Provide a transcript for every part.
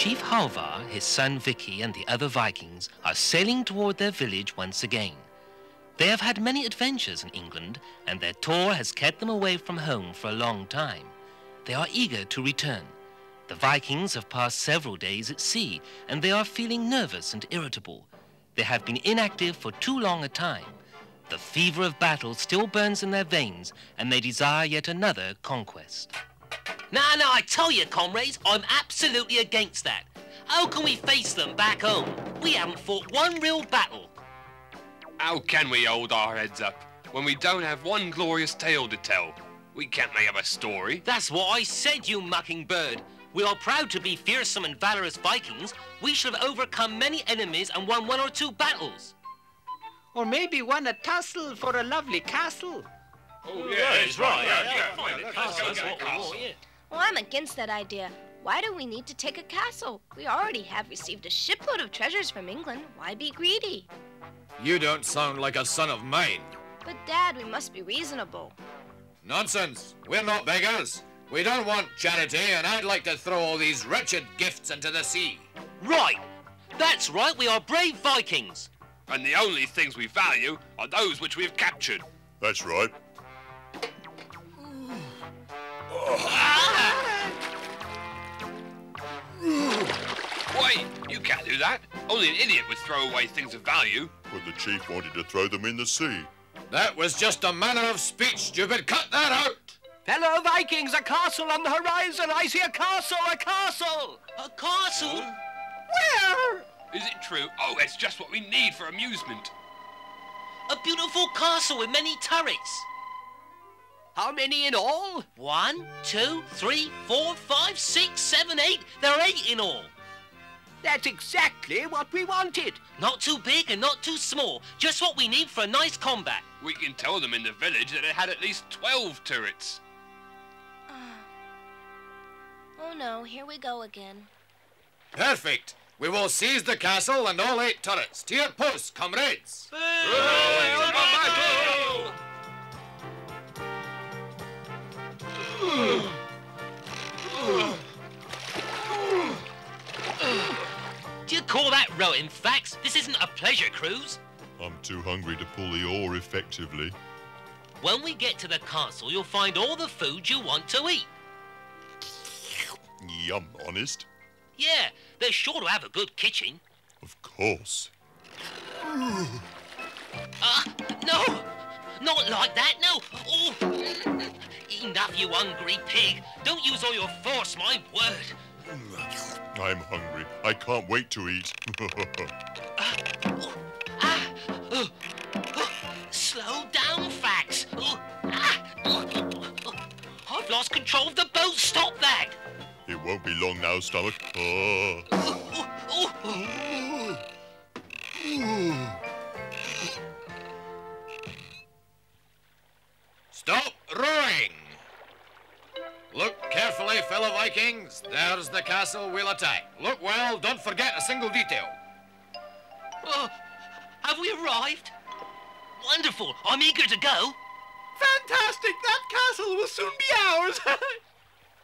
Chief Halvar, his son Vicki, and the other Vikings are sailing toward their village once again. They have had many adventures in England, and their tour has kept them away from home for a long time. They are eager to return. The Vikings have passed several days at sea, and they are feeling nervous and irritable. They have been inactive for too long a time. The fever of battle still burns in their veins, and they desire yet another conquest. No, I tell you, comrades, I'm absolutely against that. How can we face them back home? We haven't fought one real battle. How can we hold our heads up when we don't have one glorious tale to tell? We can't make up a story. That's what I said, you mucking bird. We are proud to be fearsome and valorous Vikings. We should have overcome many enemies and won one or two battles. Or maybe won a tussle for a lovely castle. Oh, yeah, it's right. Well, I'm against that idea. Why do we need to take a castle? We already have received a shipload of treasures from England. Why be greedy? You don't sound like a son of mine. But, Dad, we must be reasonable. Nonsense. We're not beggars. We don't want charity, and I'd like to throw all these wretched gifts into the sea. Right. That's right, we are brave Vikings. And the only things we value are those which we've captured. That's right. Wait, you can't do that. Only an idiot would throw away things of value. But the chief wanted to throw them in the sea. That was just a manner of speech, stupid. Cut that out! Fellow Vikings, a castle on the horizon. I see a castle, a castle. A castle? Where? Is it true? Oh, it's just what we need for amusement. A beautiful castle with many turrets. How many in all? 1, 2, 3, 4, 5, 6, 7, 8. There are 8 in all. That's exactly what we wanted. Not too big and not too small. Just what we need for a nice combat. We can tell them in the village that it had at least 12 turrets. Oh no, here we go again. Perfect. We will seize the castle and all 8 turrets. To your posts, comrades. Do you call that rowing, Fax? This isn't a pleasure cruise. I'm too hungry to pull the oar effectively. When we get to the castle, you'll find all the food you want to eat. Yum, honest. Yeah, they're sure to have a good kitchen. Of course. No! Not like that, no! Oh. Enough, you hungry pig. Don't use all your force, my word. I'm hungry. I can't wait to eat. Slow down, Fax. I've lost control of the boat. Stop that. It won't be long now, stomach. Stop rowing! Look carefully, fellow Vikings. There's the castle we'll attack. Look well, don't forget a single detail. Have we arrived? Wonderful. I'm eager to go. Fantastic! That castle will soon be ours.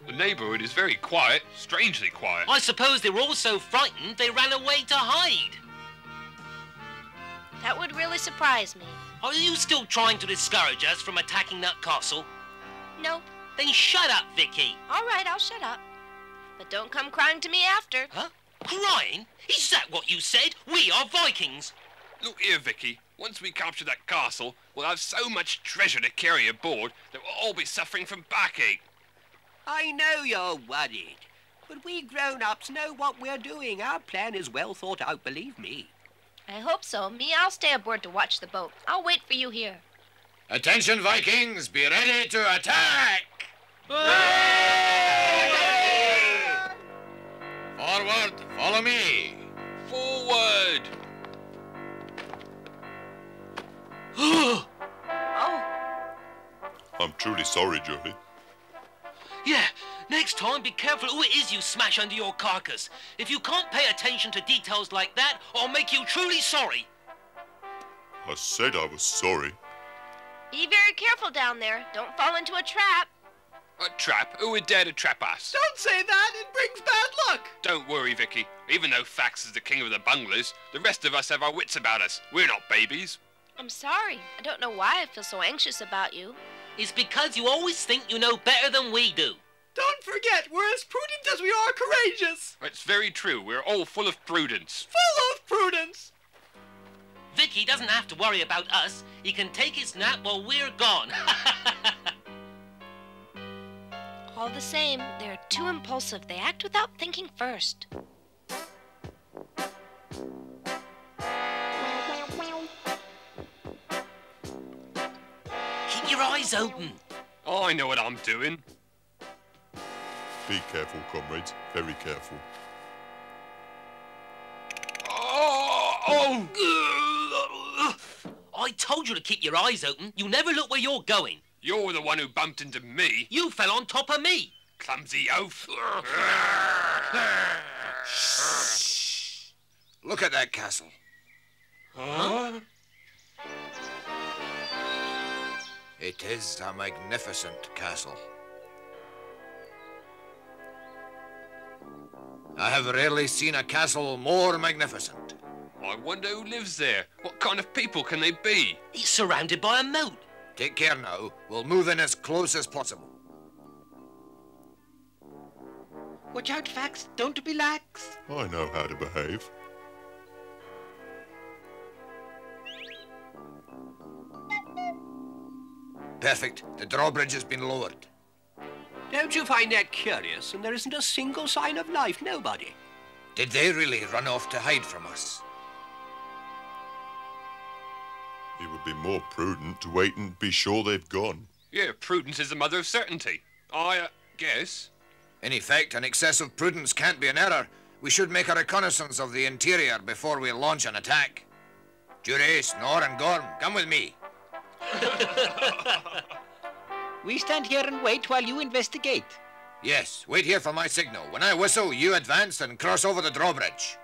The neighborhood is very quiet, strangely quiet. I suppose they were all so frightened they ran away to hide. That would really surprise me. Are you still trying to discourage us from attacking that castle? No. Then shut up, Vicki. All right, I'll shut up. But don't come crying to me after. Huh? Crying? Is that what you said? We are Vikings. Look here, Vicky. Once we capture that castle, we'll have so much treasure to carry aboard that we'll all be suffering from backache. I know you're worried, but we grown-ups know what we're doing. Our plan is well thought out, believe me. I hope so. I'll stay aboard to watch the boat. I'll wait for you here. Attention, Vikings. Be ready to attack! Forward, follow me. Forward! Oh! I'm truly sorry, Joey. Yeah, next time be careful who it is you smash under your carcass. If you can't pay attention to details like that, I'll make you truly sorry. I said I was sorry. Be very careful down there. Don't fall into a trap. A trap? Who would dare to trap us? Don't say that. It brings bad luck. Don't worry, Vicky. Even though Fax is the king of the bunglers, the rest of us have our wits about us. We're not babies. I'm sorry. I don't know why I feel so anxious about you. It's because you always think you know better than we do. Don't forget, we're as prudent as we are courageous. It's very true. We're all full of prudence. Full of prudence. Vicky doesn't have to worry about us. He can take his nap while we're gone. All the same, they're too impulsive. They act without thinking first. Keep your eyes open. Oh, I know what I'm doing. Be careful, comrades. Very careful. Oh! I told you to keep your eyes open. You never look where you're going. You're the one who bumped into me. You fell on top of me. Clumsy oaf. Look at that castle. Huh? It is a magnificent castle. I have rarely seen a castle more magnificent. I wonder who lives there. What kind of people can they be? It's surrounded by a moat. Take care now. We'll move in as close as possible. Watch out, Fax. Don't be lax. I know how to behave. Perfect. The drawbridge has been lowered. Don't you find that curious? And there isn't a single sign of life, nobody. Did they really run off to hide from us? It would be more prudent to wait and be sure they've gone. Yeah, prudence is the mother of certainty. I guess. In effect, an excess of prudence can't be an error. We should make a reconnaissance of the interior before we launch an attack. Jury, Snore and Gorm, come with me. We stand here and wait while you investigate. Yes, wait here for my signal. When I whistle, you advance and cross over the drawbridge.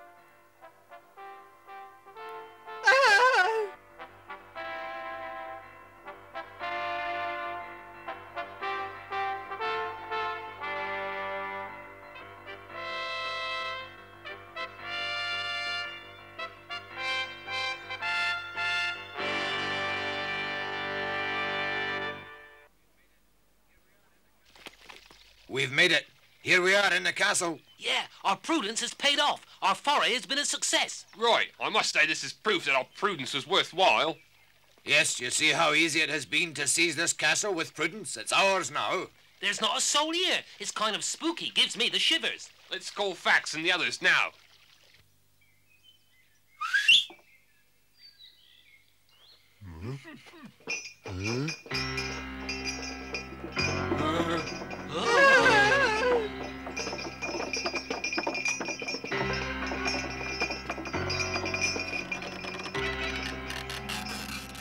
We've made it. Here we are in the castle. Yeah, our prudence has paid off. Our foray has been a success. Right, I must say this is proof that our prudence was worthwhile. Yes, you see how easy it has been to seize this castle with prudence. It's ours now. There's not a soul here. It's kind of spooky. Gives me the shivers. Let's call Fax and the others now.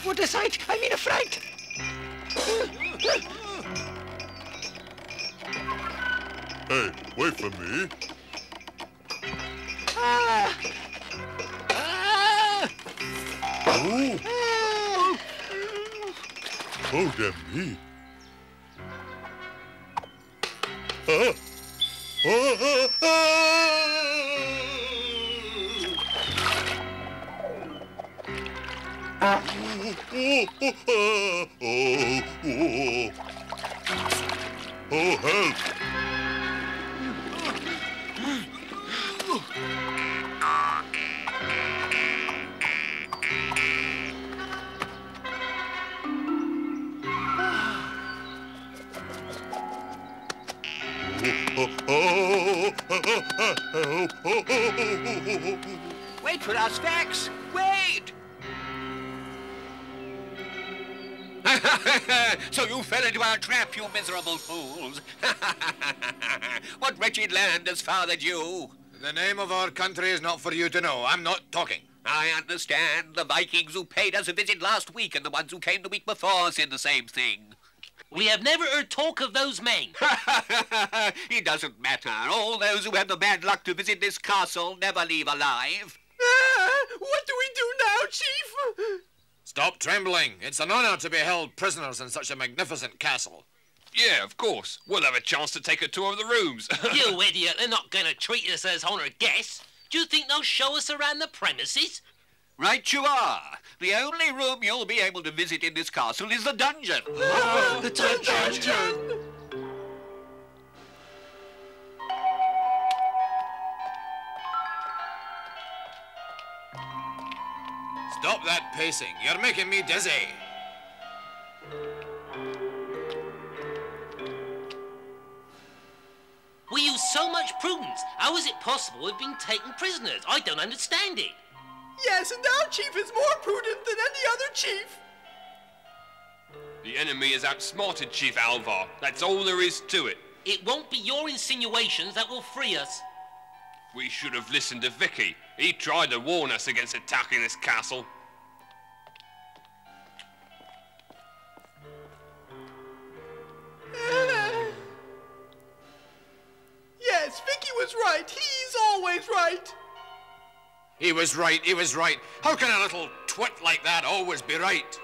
What a sight! I mean a fright! Hey, wait for me. Ah! Ah! Oh, oh, damn me. Ah. Ah, ah, ah. Oh, help! Wait for us, Fax. Wait! So you fell into our trap, you miserable fools. What wretched land has fathered you? The name of our country is not for you to know. I'm not talking. I understand. The Vikings who paid us a visit last week and the ones who came the week before said the same thing. We have never heard talk of those men. It doesn't matter. All those who have the bad luck to visit this castle never leave alive. What do we do now, Chief? Stop trembling. It's an honor to be held prisoners in such a magnificent castle. Yeah, of course. We'll have a chance to take a tour of the rooms. You idiot, they're not going to treat us as honoured guests. Do you think they'll show us around the premises? Right you are. The only room you'll be able to visit in this castle is the dungeon. The dungeon! Stop that pacing. You're making me dizzy. We use so much prudence. How is it possible we've been taken prisoners? I don't understand it. Yes, and our chief is more prudent than any other chief. The enemy has outsmarted Chief Halvar. That's all there is to it. It won't be your insinuations that will free us. We should have listened to Vicki. He tried to warn us against attacking this castle. Yes, Vicky was right. He's always right. He was right, he was right. How can a little twit like that always be right?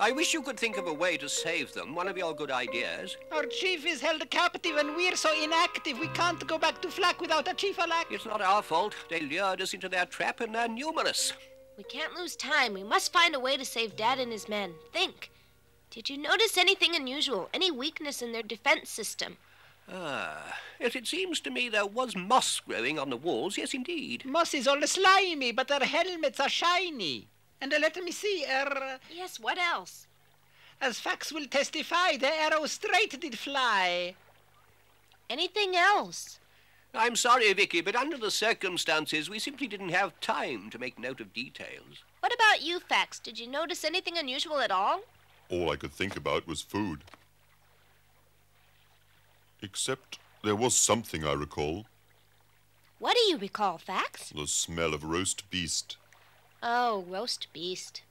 I wish you could think of a way to save them. One of your good ideas. Our chief is held captive and we're so inactive we can't go back to Flak without a chief alack. It's not our fault. They lured us into their trap and they're numerous. We can't lose time. We must find a way to save Dad and his men. Think. Did you notice anything unusual? Any weakness in their defense system? Yes, it seems to me there was moss growing on the walls. Yes, indeed. Moss is all slimy, but their helmets are shiny. And let me see, Yes, what else? as facts will testify, the arrow straight did fly. Anything else? I'm sorry, Vicky, but under the circumstances, we simply didn't have time to make note of details. What about you, Fax? Did you notice anything unusual at all? All I could think about was food. Except there was something I recall. What do you recall, Fax? The smell of roast beast. Oh, roast beast.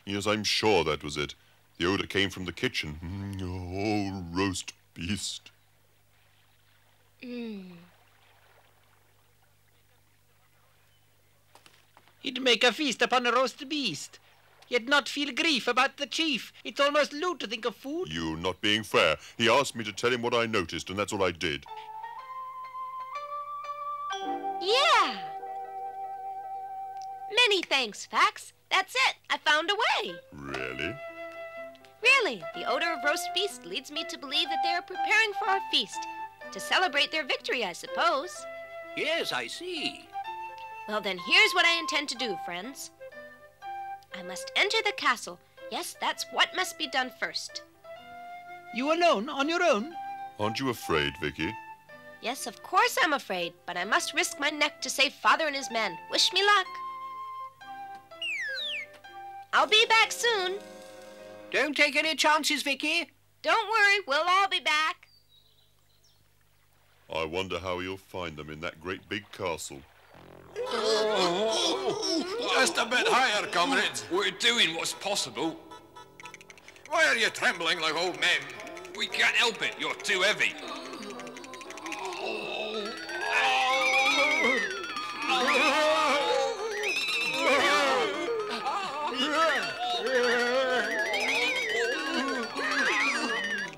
Yes, I'm sure that was it. The odor came from the kitchen. Oh, roast beast. He'd make a feast upon a roast beast, yet not feel grief about the chief. It's almost lewd to think of food. You're not being fair. He asked me to tell him what I noticed, and that's all I did. Yeah. Many thanks, Fax. That's it. I found a way. Really? Really, the odor of roast beast leads me to believe that they are preparing for our feast. To celebrate their victory, I suppose. Yes, I see. Well, then here's what I intend to do, friends. I must enter the castle. Yes, that's what must be done first. You alone, on your own? Aren't you afraid, Vicky? Yes, of course I'm afraid, but I must risk my neck to save Father and his men. Wish me luck. I'll be back soon. Don't take any chances, Vicky. Don't worry, we'll all be back. I wonder how you'll find them in that great big castle. Just a bit higher, comrades. We're doing what's possible. Why are you trembling like old men? We can't help it. You're too heavy.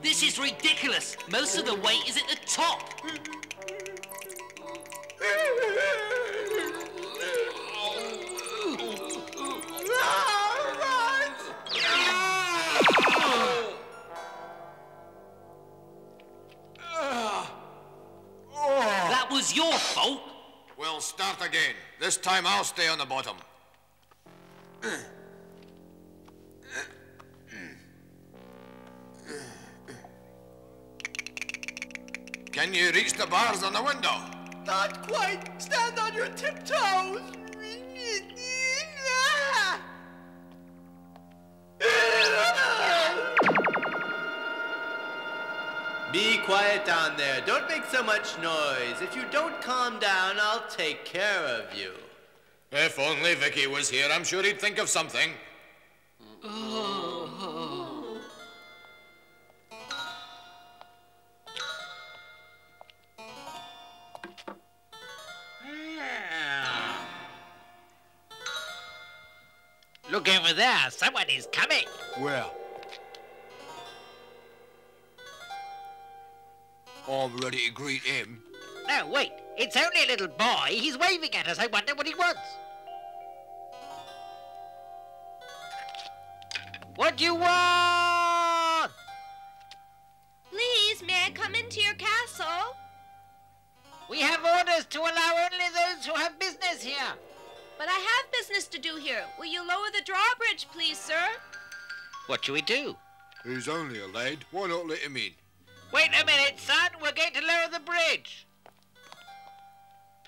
This is ridiculous. Most of the weight is at the top. That was your fault. We'll start again. This time I'll stay on the bottom. Can you reach the bars on the window? Not quite. Stand on your tiptoes. Be quiet down there. Don't make so much noise. If you don't calm down, I'll take care of you. If only Vicky was here, I'm sure he'd think of something. Look over there. Someone is coming. Where? I'm ready to greet him. No, wait. It's only a little boy. He's waving at us. I wonder what he wants. What do you want? Please, may I come into your castle? We have orders to allow only those who have business here. But I have business to do here. Will you lower the drawbridge, please, sir? What shall we do? He's only a lad. Why not let him in? Wait a minute, son. We're going to lower the bridge.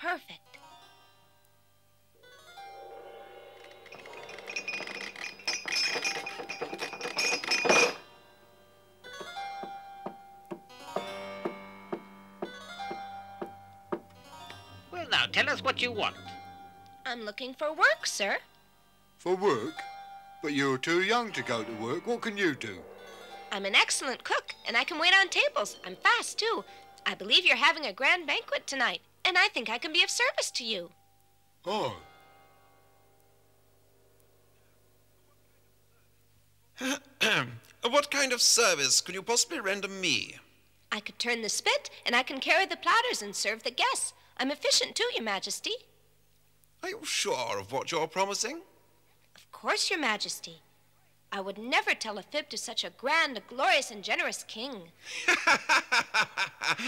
Perfect. Well, now, tell us what you want. I'm looking for work, sir. For work? But you're too young to go to work. What can you do? I'm an excellent cook, and I can wait on tables. I'm fast, too. I believe you're having a grand banquet tonight, and I think I can be of service to you. Oh. What kind of service could you possibly render me? I could turn the spit, and I can carry the platters and serve the guests. I'm efficient, too, Your Majesty. Are you sure of what you're promising? Of course, Your Majesty. I would never tell a fib to such a grand, glorious, and generous king.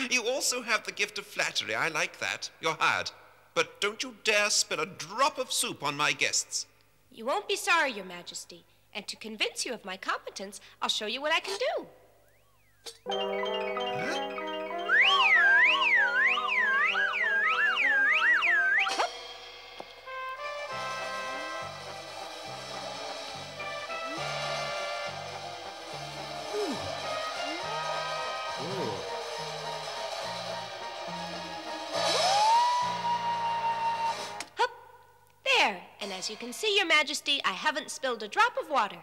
You also have the gift of flattery. I like that. You're hired. But don't you dare spill a drop of soup on my guests. You won't be sorry, Your Majesty. And to convince you of my competence, I'll show you what I can do. Huh? There, and as you can see, Your Majesty, I haven't spilled a drop of water.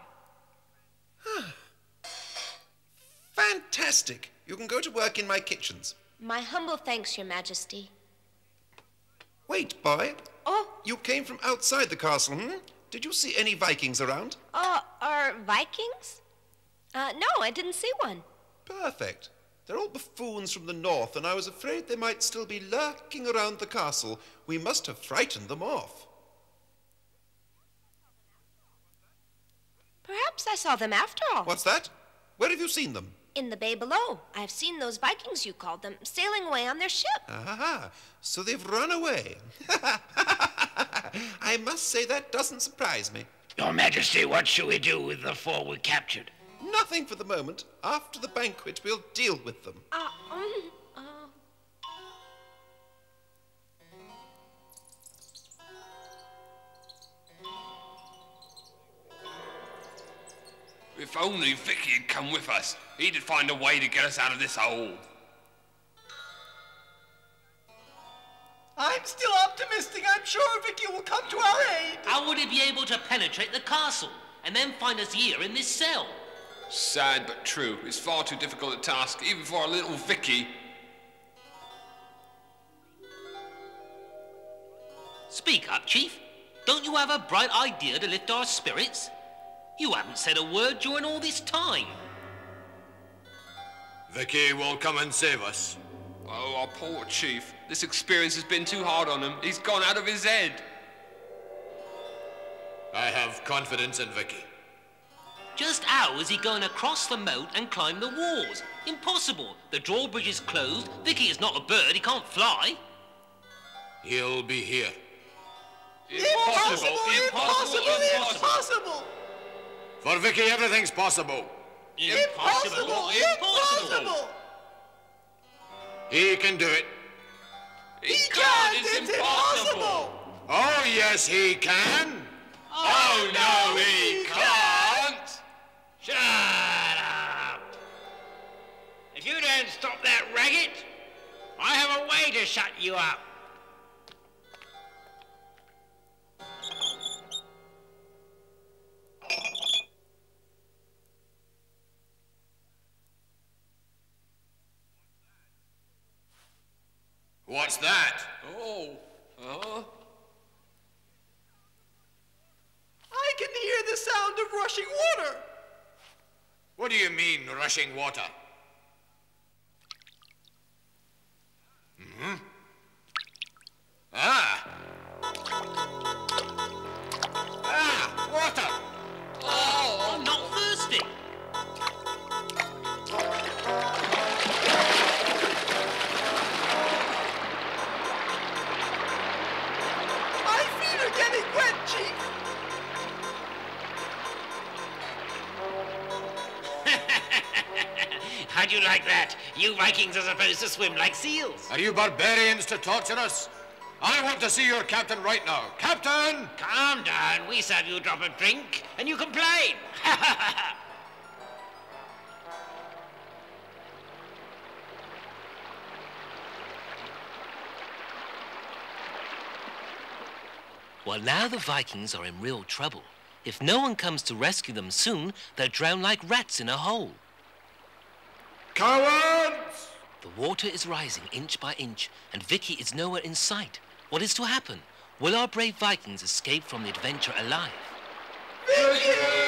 Fantastic. You can go to work in my kitchens. My humble thanks, Your Majesty. Wait, boy. Oh. You came from outside the castle, hmm? Did you see any Vikings around? Are Vikings? No, I didn't see one. Perfect. They're all buffoons from the north, and I was afraid they might still be lurking around the castle. We must have frightened them off. Perhaps I saw them after all. What's that? Where have you seen them? In the bay below. I've seen those Vikings you called them, sailing away on their ship. Ah, so they've run away. I must say that doesn't surprise me. Your Majesty, what shall we do with the 4 we captured? Nothing for the moment. After the banquet, we'll deal with them. If only Vicky had come with us, he'd find a way to get us out of this hole. I'm still optimistic. I'm sure Vicky will come to our aid. How would he be able to penetrate the castle and then find us here in this cell? Sad but true. It's far too difficult a task, even for our little Vicky. Speak up, Chief. Don't you have a bright idea to lift our spirits? You haven't said a word during all this time. Vicky will come and save us. Oh, our poor Chief. This experience has been too hard on him. He's gone out of his head. I have confidence in Vicky. Just how is he going across the moat and climb the walls? Impossible. The drawbridge is closed. Vicky is not a bird. He can't fly. He'll be here. Impossible! Impossible! For Vicky, everything's possible. Impossible! He can do it. He can't! It's impossible! Oh, yes, he can. Oh, no, he can't! Shut up! If you don't stop that racket, I have a way to shut you up. What's that? Oh, I can hear the What do you mean, rushing water? Hmm? Ah! Ah! Water! Oh, I'm not thirsty. My feet are getting wet, Chief. How'd you like that? You Vikings are supposed to swim like seals. Are you barbarians to torture us? I want to see your captain right now. Captain! Calm down. We serve you a drop of drink, and you complain. Well, now the Vikings are in real trouble. If no one comes to rescue them soon, they'll drown like rats in a hole. Cowards! The water is rising inch by inch, and Vicki is nowhere in sight. What is to happen? Will our brave Vikings escape from the adventure alive? Vicky!